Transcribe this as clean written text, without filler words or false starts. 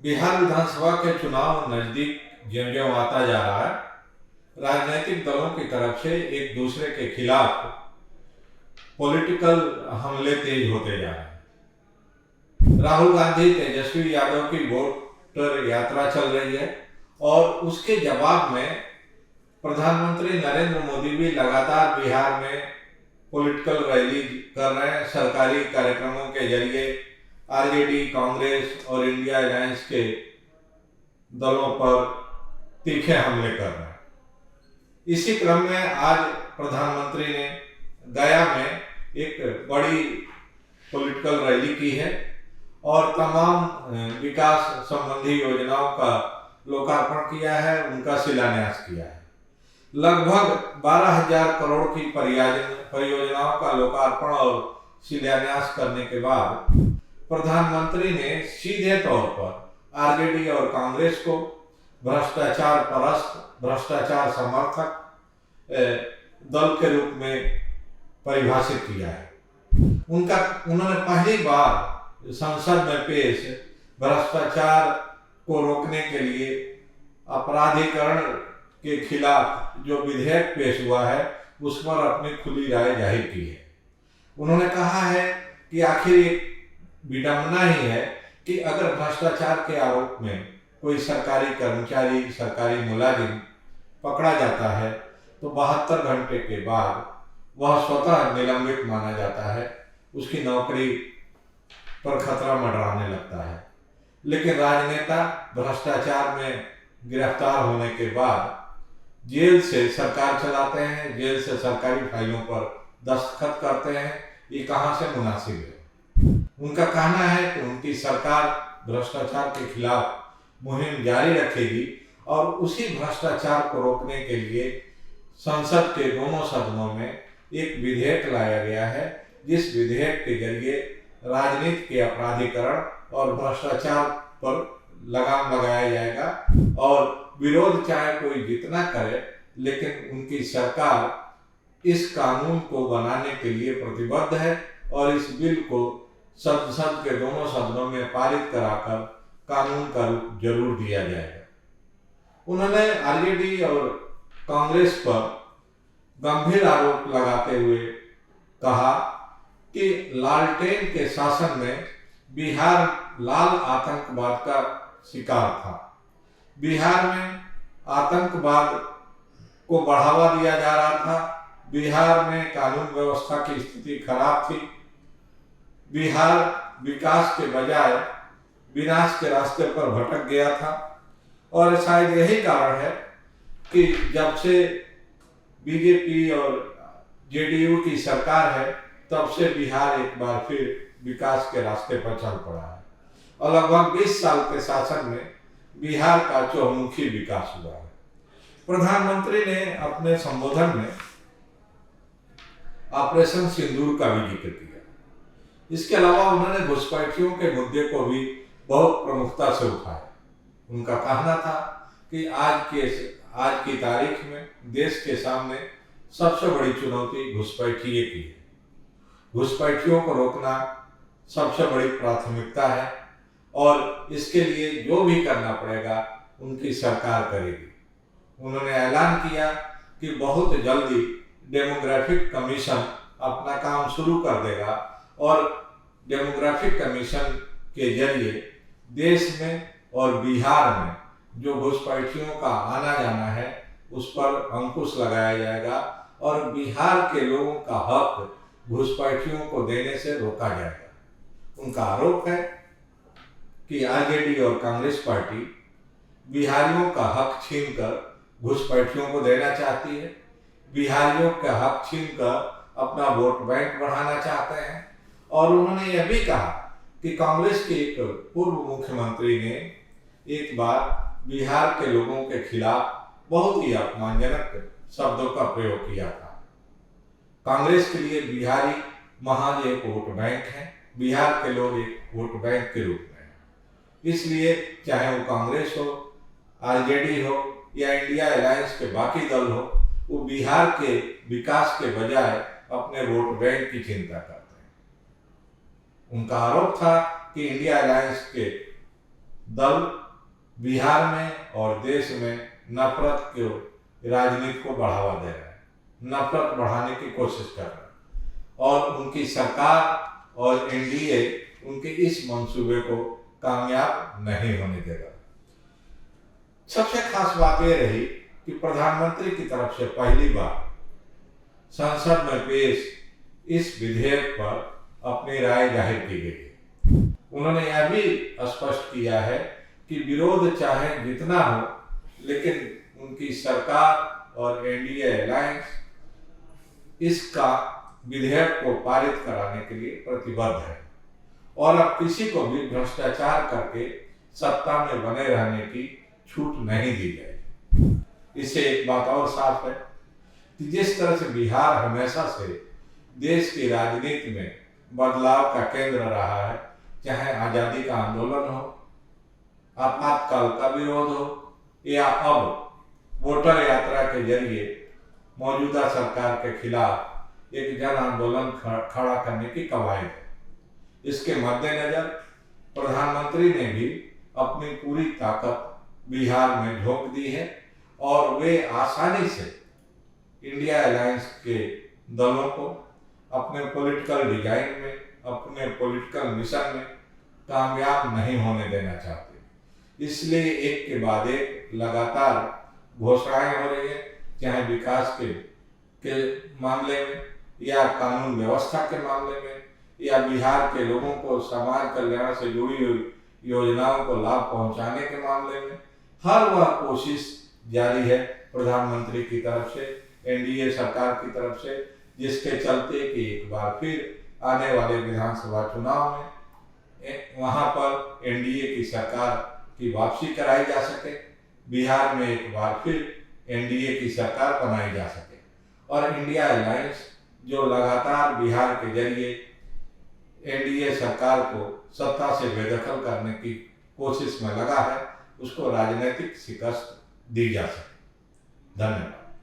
बिहार विधानसभा के चुनाव नजदीक ज्यों-ज्यों आता जा रहा है, राजनीतिक दलों की तरफ से एक दूसरे के खिलाफ पॉलिटिकल हमले तेज होते जा रहे हैं। राहुल गांधी, तेजस्वी यादव की वोटर यात्रा चल रही है और उसके जवाब में प्रधानमंत्री नरेंद्र मोदी भी लगातार बिहार में पॉलिटिकल रैली कर रहे हैं। सरकारी कार्यक्रमों के जरिए आरजेडी, कांग्रेस और इंडिया अलायंस के दलों पर तीखे हमले कर रहे हैं। इसी क्रम में आज प्रधानमंत्री ने गया में एक बड़ी पॉलिटिकल रैली की है और तमाम विकास संबंधी योजनाओं का लोकार्पण किया है, उनका शिलान्यास किया है। लगभग 12,000 करोड़ की परियोजनाओं का लोकार्पण और शिलान्यास करने के बाद प्रधानमंत्री ने सीधे तौर पर आरजेडी और कांग्रेस को भ्रष्टाचार परस्त, भ्रष्टाचार समर्थक दल के रूप में परिभाषित किया है। उन्होंने पहली बार संसद में पेश भ्रष्टाचार को रोकने के लिए अपराधीकरण के खिलाफ जो विधेयक पेश हुआ है उस पर अपनी खुली राय जाहिर की है। उन्होंने कहा है कि आखिर एक विडंबना ही है कि अगर भ्रष्टाचार के आरोप में कोई सरकारी कर्मचारी, सरकारी मुलाजिम पकड़ा जाता है तो 72 घंटे के बाद वह स्वतः निलंबित माना जाता है, उसकी नौकरी पर खतरा मंडराने लगता है। लेकिन राजनेता भ्रष्टाचार में गिरफ्तार होने के बाद जेल से सरकार चलाते हैं, जेल से सरकारी फाइलों पर दस्तखत करते हैं। ये कहाँ से मुनासिब है? उनका कहना है कि उनकी सरकार भ्रष्टाचार के खिलाफ मुहिम जारी रखेगी और उसी भ्रष्टाचार को रोकने के लिए संसद के दोनों सदनों में एक विधेयक लाया गया है, जिस विधेयक के जरिए राजनीति के अपराधीकरण और भ्रष्टाचार पर लगाम लगाया जाएगा और विरोध चाहे कोई जितना करे, लेकिन उनकी सरकार इस कानून को बनाने के लिए प्रतिबद्ध है और इस बिल को संसद के दोनों सदनों में पारित कराकर कानून का रूप जरूर दिया जाएगा। उन्होंने आरजेडी और कांग्रेस पर गंभीर आरोप लगाते हुए कहा कि लालटेन के शासन में बिहार लाल आतंकवाद का शिकार था। बिहार में आतंकवाद को बढ़ावा दिया जा रहा था। बिहार में कानून व्यवस्था की स्थिति खराब थी। बिहार विकास के बजाय विनाश के रास्ते पर भटक गया था और शायद यही कारण है कि जब से बीजेपी और जेडीयू की सरकार है तब से बिहार एक बार फिर विकास के रास्ते पर चल पड़ा है और लगभग 20 साल के शासन में बिहार का चहुमुखी विकास हुआ है। प्रधानमंत्री ने अपने संबोधन में ऑपरेशन सिंदूर का भी जिक्र किया। इसके अलावा उन्होंने घुसपैठियों के मुद्दे को भी बहुत प्रमुखता से उठाया। उनका कहना था कि आज की तारीख में देश के सामने सबसे बड़ी चुनौती घुसपैठिए की है। घुसपैठियों को रोकना सबसे बड़ी प्राथमिकता है और इसके लिए जो भी करना पड़ेगा उनकी सरकार करेगी। उन्होंने ऐलान किया कि बहुत जल्दी डेमोग्राफिक कमीशन अपना काम शुरू कर देगा और डेमोग्राफिक कमीशन के जरिए देश में और बिहार में जो घुसपैठियों का आना जाना है उस पर अंकुश लगाया जाएगा और बिहार के लोगों का हक घुसपैठियों को देने से रोका जाएगा। उनका आरोप है कि आरजेडी और कांग्रेस पार्टी बिहारियों का हक छीनकर घुसपैठियों को देना चाहती है, बिहारियों का हक छीनकर अपना वोट बैंक बढ़ाना चाहते हैं। और उन्होंने यह भी कहा कि कांग्रेस के एक पूर्व मुख्यमंत्री ने एक बार बिहार के लोगों के खिलाफ बहुत ही अपमानजनक शब्दों का प्रयोग किया था। कांग्रेस के लिए बिहारी महज एक वोट बैंक है, बिहार के लोग एक वोट बैंक के रूप में हैं। इसलिए चाहे वो कांग्रेस हो, आरजेडी हो या इंडिया अलायंस के बाकी दल हो, वो बिहार के विकास के बजाय अपने वोट बैंक की चिंता करते हैं। उनका आरोप था कि इंडिया अलायंस के दल बिहार में और देश में नफरत के राजनीति को बढ़ावा दे रहे हैं, नफरत बढ़ाने की कोशिश कर रहे हैं और उनकी सरकार और एनडीए उनके इस मंसूबे को कामयाब नहीं होने देगा। सबसे खास बात यह रही कि प्रधानमंत्री की तरफ से पहली बार संसद में पेश इस विधेयक पर अपनी राय जाहिर की गई। उन्होंने यह भी स्पष्ट किया है कि विरोध चाहे जितना हो, लेकिन उनकी सरकार और एनडीए अलायंस इसका विधेयक को पारित कराने के लिए प्रतिबद्ध है और अब किसी को भी भ्रष्टाचार करके सत्ता में बने रहने की छूट नहीं दी जाएगी। इससे एक बात और साफ है कि जिस तरह से बिहार हमेशा से देश की राजनीति में बदलाव का केंद्र रहा है, चाहे आजादी का आंदोलन हो, आपातकाल का विरोध हो या अब वोटर यात्रा के जरिए मौजूदा सरकार के खिलाफ एक जन आंदोलन खड़ा करने की कवायद है। इसके मद्देनजर प्रधानमंत्री ने भी अपनी पूरी ताकत बिहार में झोंक दी है और वे आसानी से इंडिया अलायंस के दलों को अपने पॉलिटिकल डिजाइन में, अपने पॉलिटिकल मिशन में कामयाब नहीं होने देना चाहते। इसलिए एक के बाद एक लगातार घोषणाएं हो रही है, चाहे विकास के मामले में या कानून व्यवस्था के मामले में या बिहार के लोगों को समाज कल्याण से जुड़ी हुई योजनाओं को लाभ पहुंचाने के मामले में। हर वह कोशिश जारी है प्रधानमंत्री की तरफ से, एनडीए सरकार की तरफ से, जिसके चलते कि एक बार फिर आने वाले विधानसभा चुनाव में वहां पर एनडीए की सरकार की वापसी कराई जा सके, बिहार में एक बार फिर एनडीए की सरकार बनाई जा सके और इंडिया अलायंस जो लगातार बिहार के जरिए एनडीए सरकार को सत्ता से बेदखल करने की कोशिश में लगा है, उसको राजनीतिक शिकस्त दी जा सके। धन्यवाद।